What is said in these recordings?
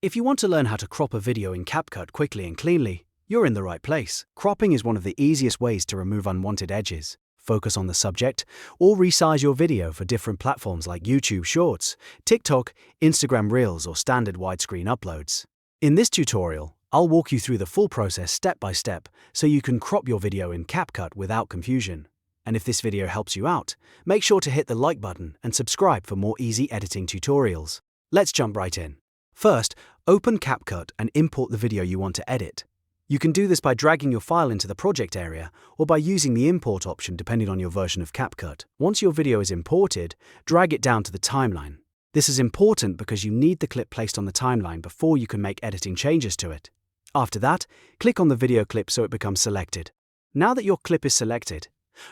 If you want to learn how to crop a video in CapCut quickly and cleanly, you're in the right place. Cropping is one of the easiest ways to remove unwanted edges, focus on the subject, or resize your video for different platforms like YouTube Shorts, TikTok, Instagram Reels, or standard widescreen uploads. In this tutorial, I'll walk you through the full process step by step so you can crop your video in CapCut without confusion. And if this video helps you out, make sure to hit the like button and subscribe for more easy editing tutorials. Let's jump right in. First, open CapCut and import the video you want to edit. You can do this by dragging your file into the project area or by using the import option depending on your version of CapCut. Once your video is imported, drag it down to the timeline. This is important because you need the clip placed on the timeline before you can make editing changes to it. After that, click on the video clip so it becomes selected. Now that your clip is selected,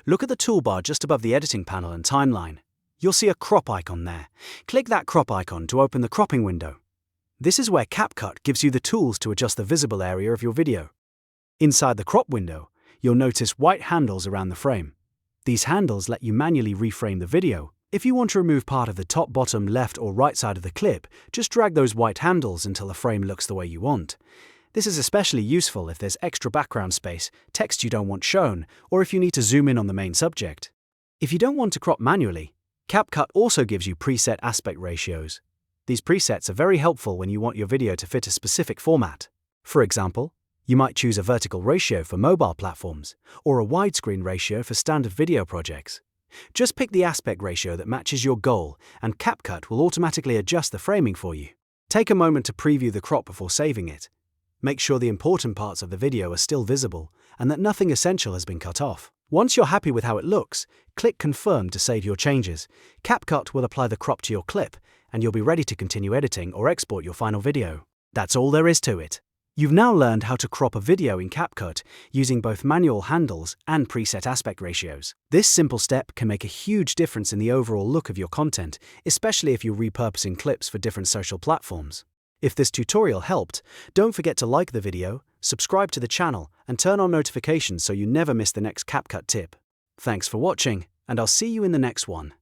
look at the toolbar just above the editing panel and timeline. You'll see a crop icon there. Click that crop icon to open the cropping window. This is where CapCut gives you the tools to adjust the visible area of your video. Inside the crop window, you'll notice white handles around the frame. These handles let you manually reframe the video. If you want to remove part of the top, bottom, left, or right side of the clip, just drag those white handles until the frame looks the way you want. This is especially useful if there's extra background space, text you don't want shown, or if you need to zoom in on the main subject. If you don't want to crop manually, CapCut also gives you preset aspect ratios. These presets are very helpful when you want your video to fit a specific format. For example, you might choose a vertical ratio for mobile platforms, or a widescreen ratio for standard video projects. Just pick the aspect ratio that matches your goal, and CapCut will automatically adjust the framing for you. Take a moment to preview the crop before saving it. Make sure the important parts of the video are still visible and that nothing essential has been cut off. Once you're happy with how it looks, click Confirm to save your changes. CapCut will apply the crop to your clip, and you'll be ready to continue editing or export your final video. That's all there is to it. You've now learned how to crop a video in CapCut using both manual handles and preset aspect ratios. This simple step can make a huge difference in the overall look of your content, especially if you're repurposing clips for different social platforms. If this tutorial helped, don't forget to like the video, subscribe to the channel, and turn on notifications so you never miss the next CapCut tip. Thanks for watching, and I'll see you in the next one.